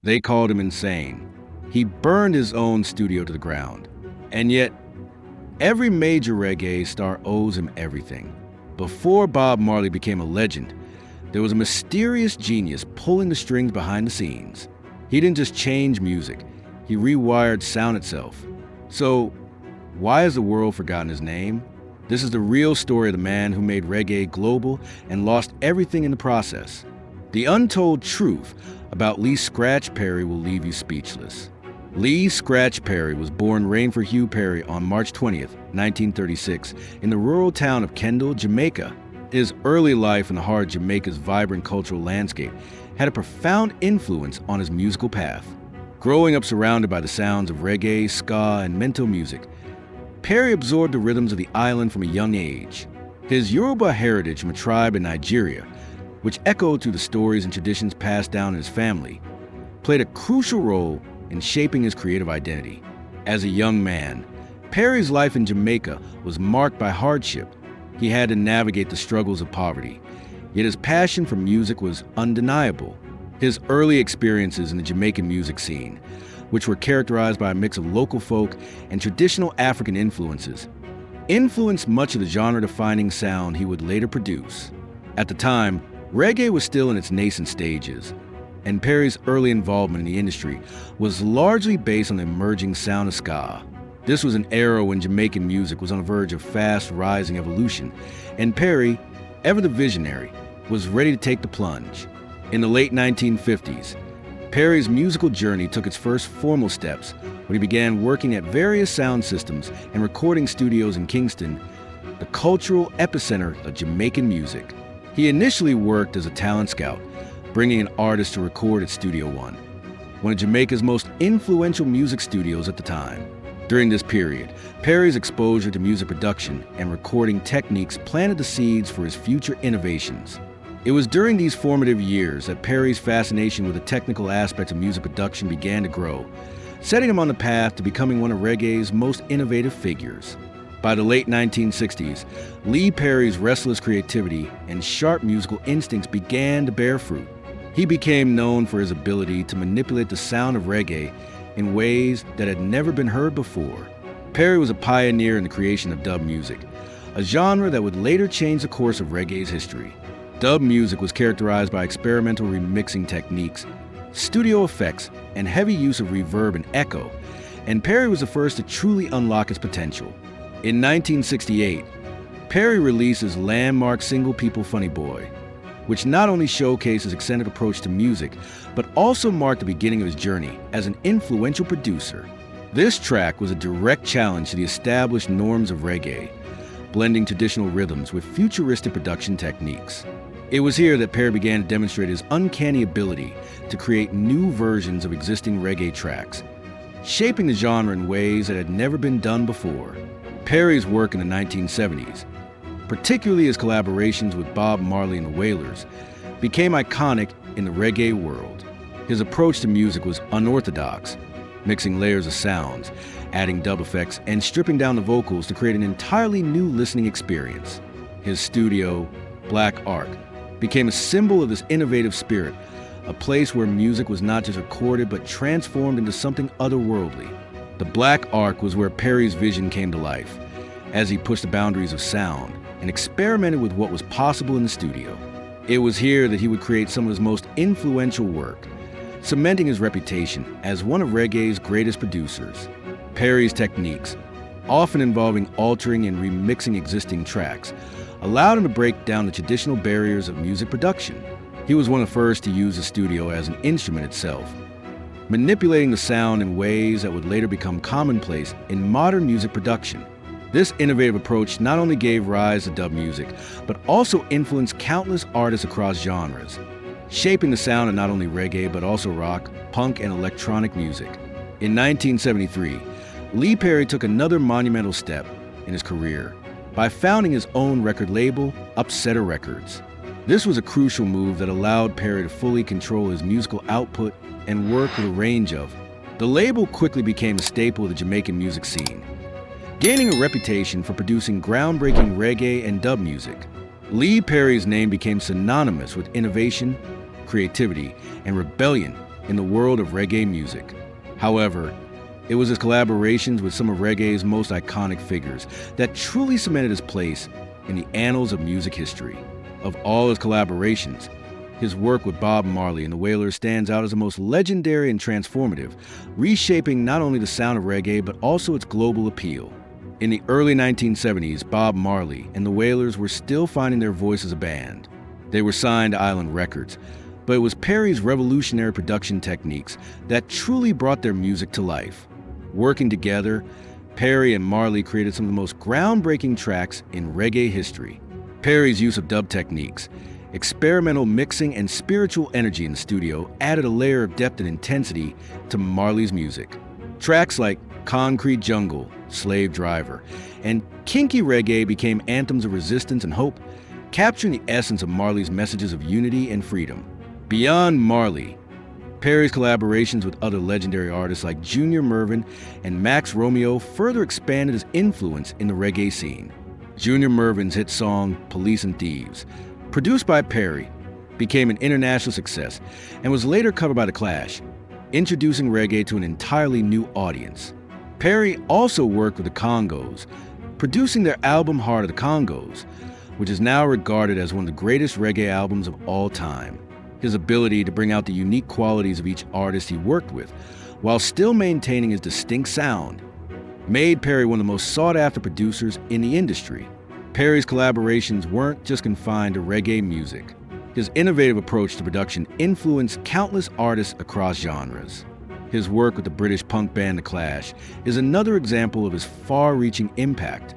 They called him insane. He burned his own studio to the ground. And yet, every major reggae star owes him everything. Before Bob Marley became a legend, there was a mysterious genius pulling the strings behind the scenes. He didn't just change music, he rewired sound itself. So, why has the world forgotten his name? This is the real story of the man who made reggae global and lost everything in the process. The untold truth about Lee Scratch Perry will leave you speechless. Lee Scratch Perry was born Rainford Hugh Perry on March 20th, 1936, in the rural town of Kendal, Jamaica. His early life in the heart of Jamaica's vibrant cultural landscape had a profound influence on his musical path. Growing up surrounded by the sounds of reggae, ska, and mento music, Perry absorbed the rhythms of the island from a young age. His Yoruba heritage from a tribe in Nigeria, which echoed through the stories and traditions passed down in his family, played a crucial role in shaping his creative identity. As a young man, Perry's life in Jamaica was marked by hardship. He had to navigate the struggles of poverty, yet his passion for music was undeniable. His early experiences in the Jamaican music scene, which were characterized by a mix of local folk and traditional African influences, influenced much of the genre-defining sound he would later produce. At the time, reggae was still in its nascent stages, and Perry's early involvement in the industry was largely based on the emerging sound of ska. This was an era when Jamaican music was on the verge of fast-rising evolution, and Perry, ever the visionary, was ready to take the plunge. In the late 1950s, Perry's musical journey took its first formal steps when he began working at various sound systems and recording studios in Kingston, the cultural epicenter of Jamaican music. He initially worked as a talent scout, bringing in artists to record at Studio One, one of Jamaica's most influential music studios at the time. During this period, Perry's exposure to music production and recording techniques planted the seeds for his future innovations. It was during these formative years that Perry's fascination with the technical aspects of music production began to grow, setting him on the path to becoming one of reggae's most innovative figures. By the late 1960s, Lee Perry's restless creativity and sharp musical instincts began to bear fruit. He became known for his ability to manipulate the sound of reggae in ways that had never been heard before. Perry was a pioneer in the creation of dub music, a genre that would later change the course of reggae's history. Dub music was characterized by experimental remixing techniques, studio effects, and heavy use of reverb and echo, and Perry was the first to truly unlock its potential. In 1968, Perry released his landmark single People Funny Boy, which not only showcased his eccentric approach to music, but also marked the beginning of his journey as an influential producer. This track was a direct challenge to the established norms of reggae, blending traditional rhythms with futuristic production techniques. It was here that Perry began to demonstrate his uncanny ability to create new versions of existing reggae tracks, shaping the genre in ways that had never been done before. Perry's work in the 1970s, particularly his collaborations with Bob Marley and the Wailers, became iconic in the reggae world. His approach to music was unorthodox, mixing layers of sounds, adding dub effects, and stripping down the vocals to create an entirely new listening experience. His studio, Black Ark, became a symbol of this innovative spirit, a place where music was not just recorded but transformed into something otherworldly. The Black Ark was where Perry's vision came to life, as he pushed the boundaries of sound and experimented with what was possible in the studio. It was here that he would create some of his most influential work, cementing his reputation as one of reggae's greatest producers. Perry's techniques, often involving altering and remixing existing tracks, allowed him to break down the traditional barriers of music production. He was one of the first to use the studio as an instrument itself, manipulating the sound in ways that would later become commonplace in modern music production. This innovative approach not only gave rise to dub music, but also influenced countless artists across genres, shaping the sound of not only reggae but also rock, punk, and electronic music. In 1973, Lee Perry took another monumental step in his career by founding his own record label, Upsetter Records. This was a crucial move that allowed Perry to fully control his musical output and work with a range of. The label quickly became a staple of the Jamaican music scene, gaining a reputation for producing groundbreaking reggae and dub music. Lee Perry's name became synonymous with innovation, creativity, and rebellion in the world of reggae music. However, it was his collaborations with some of reggae's most iconic figures that truly cemented his place in the annals of music history. Of all his collaborations, his work with Bob Marley and the Wailers stands out as the most legendary and transformative, reshaping not only the sound of reggae but also its global appeal. In the early 1970s, Bob Marley and the Wailers were still finding their voice as a band. They were signed to Island Records, but it was Perry's revolutionary production techniques that truly brought their music to life. Working together, Perry and Marley created some of the most groundbreaking tracks in reggae history. Perry's use of dub techniques, experimental mixing, and spiritual energy in the studio added a layer of depth and intensity to Marley's music. Tracks like Concrete Jungle, Slave Driver, and Kinky Reggae became anthems of resistance and hope, capturing the essence of Marley's messages of unity and freedom. Beyond Marley, Perry's collaborations with other legendary artists like Junior Murvin and Max Romeo further expanded his influence in the reggae scene. Junior Murvin's hit song, Police and Thieves, produced by Perry, became an international success and was later covered by The Clash, introducing reggae to an entirely new audience. Perry also worked with the Congos, producing their album Heart of the Congos, which is now regarded as one of the greatest reggae albums of all time. His ability to bring out the unique qualities of each artist he worked with, while still maintaining his distinct sound, made Perry one of the most sought-after producers in the industry. Perry's collaborations weren't just confined to reggae music. His innovative approach to production influenced countless artists across genres. His work with the British punk band The Clash is another example of his far-reaching impact.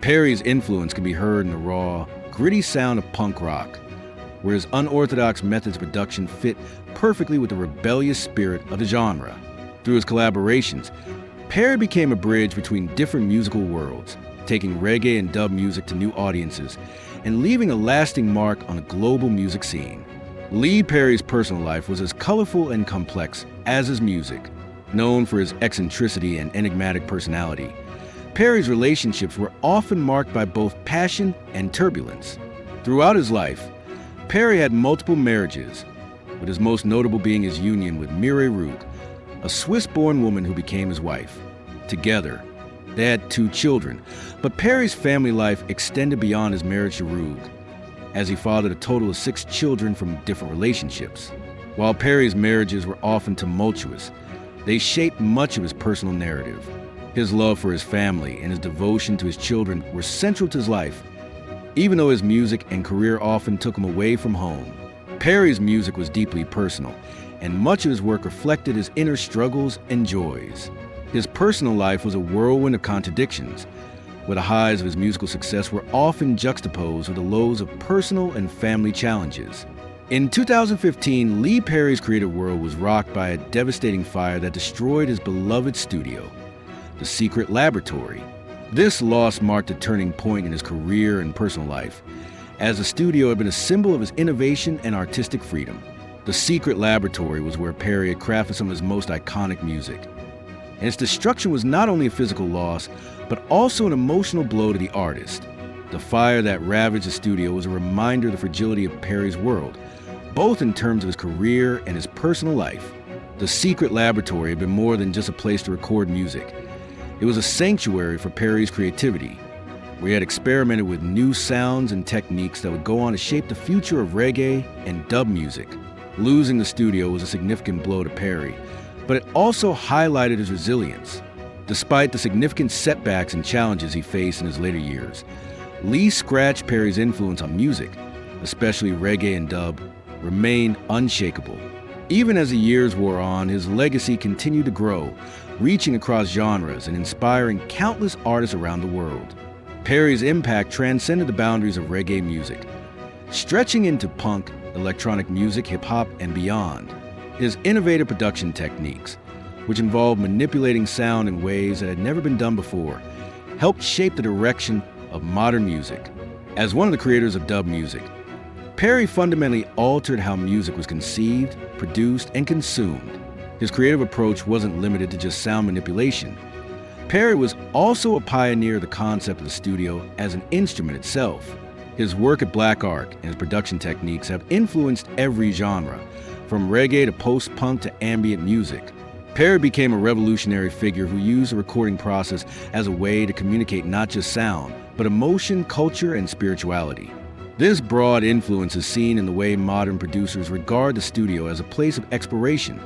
Perry's influence can be heard in the raw, gritty sound of punk rock, where his unorthodox methods of production fit perfectly with the rebellious spirit of the genre. Through his collaborations, Perry became a bridge between different musical worlds, taking reggae and dub music to new audiences and leaving a lasting mark on the global music scene. Lee Perry's personal life was as colorful and complex as his music. Known for his eccentricity and enigmatic personality, Perry's relationships were often marked by both passion and turbulence. Throughout his life, Perry had multiple marriages, with his most notable being his union with Mireille Roux, a Swiss-born woman who became his wife. Together, they had 2 children, but Perry's family life extended beyond his marriage to Roux, as he fathered a total of 6 children from different relationships. While Perry's marriages were often tumultuous, they shaped much of his personal narrative. His love for his family and his devotion to his children were central to his life, even though his music and career often took him away from home. Perry's music was deeply personal, and much of his work reflected his inner struggles and joys. His personal life was a whirlwind of contradictions, where the highs of his musical success were often juxtaposed with the lows of personal and family challenges. In 2015, Lee Perry's creative world was rocked by a devastating fire that destroyed his beloved studio, The Secret Laboratory. This loss marked a turning point in his career and personal life, as the studio had been a symbol of his innovation and artistic freedom. The Secret Laboratory was where Perry had crafted some of his most iconic music, and its destruction was not only a physical loss, but also an emotional blow to the artist. The fire that ravaged the studio was a reminder of the fragility of Perry's world, both in terms of his career and his personal life. The Secret Laboratory had been more than just a place to record music. It was a sanctuary for Perry's creativity, where he had experimented with new sounds and techniques that would go on to shape the future of reggae and dub music. Losing the studio was a significant blow to Perry, but it also highlighted his resilience. Despite the significant setbacks and challenges he faced in his later years, Lee scratched Perry's influence on music, especially reggae and dub, remained unshakable. Even as the years wore on, his legacy continued to grow, reaching across genres and inspiring countless artists around the world. Perry's impact transcended the boundaries of reggae music, stretching into punk, electronic music, hip-hop, and beyond. His innovative production techniques, which involved manipulating sound in ways that had never been done before, helped shape the direction of modern music. As one of the creators of dub music, Perry fundamentally altered how music was conceived, produced, and consumed. His creative approach wasn't limited to just sound manipulation. Perry was also a pioneer of the concept of the studio as an instrument itself. His work at Black Ark and his production techniques have influenced every genre, from reggae to post-punk to ambient music. Perry became a revolutionary figure who used the recording process as a way to communicate not just sound, but emotion, culture, and spirituality. This broad influence is seen in the way modern producers regard the studio as a place of exploration,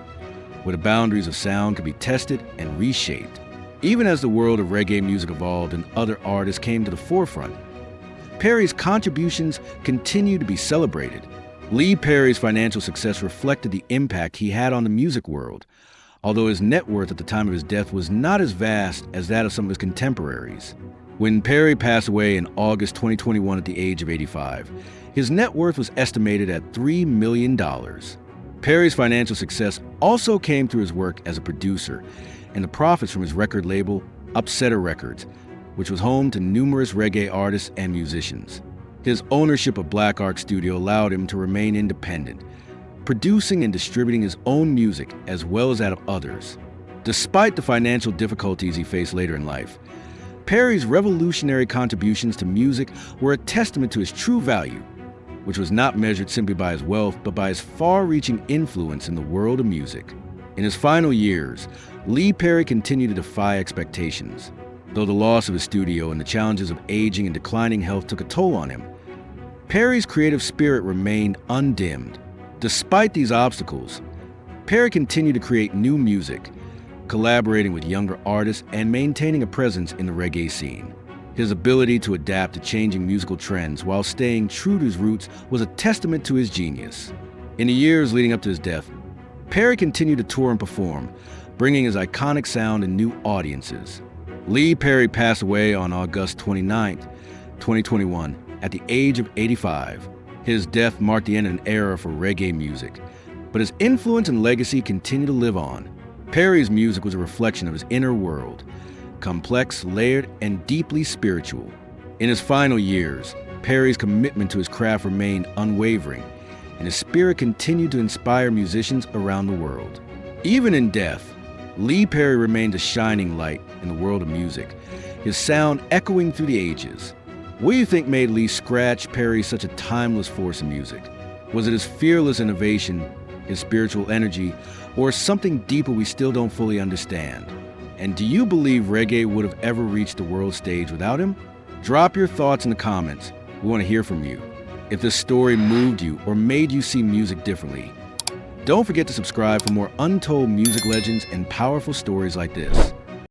where the boundaries of sound could be tested and reshaped. Even as the world of reggae music evolved and other artists came to the forefront, Perry's contributions continue to be celebrated. Lee Perry's financial success reflected the impact he had on the music world, although his net worth at the time of his death was not as vast as that of some of his contemporaries. When Perry passed away in August 2021 at the age of 85, his net worth was estimated at $3 million. Perry's financial success also came through his work as a producer and the profits from his record label, Upsetter Records, which was home to numerous reggae artists and musicians. His ownership of Black Ark Studio allowed him to remain independent, producing and distributing his own music as well as that of others. Despite the financial difficulties he faced later in life, Perry's revolutionary contributions to music were a testament to his true value, which was not measured simply by his wealth, but by his far-reaching influence in the world of music. In his final years, Lee Perry continued to defy expectations. Though the loss of his studio and the challenges of aging and declining health took a toll on him, Perry's creative spirit remained undimmed. Despite these obstacles, Perry continued to create new music, collaborating with younger artists and maintaining a presence in the reggae scene. His ability to adapt to changing musical trends while staying true to his roots was a testament to his genius. In the years leading up to his death, Perry continued to tour and perform, bringing his iconic sound to new audiences. Lee Perry passed away on August 29, 2021, at the age of 85. His death marked the end of an era for reggae music, but his influence and legacy continue to live on. Perry's music was a reflection of his inner world, complex, layered, and deeply spiritual. In his final years, Perry's commitment to his craft remained unwavering, and his spirit continued to inspire musicians around the world. Even in death, Lee Perry remained a shining light in the world of music, his sound echoing through the ages. What do you think made Lee Scratch Perry such a timeless force in music? Was it his fearless innovation, his spiritual energy, or something deeper we still don't fully understand? And do you believe reggae would have ever reached the world stage without him? Drop your thoughts in the comments. We want to hear from you. If this story moved you or made you see music differently, don't forget to subscribe for more untold music legends and powerful stories like this.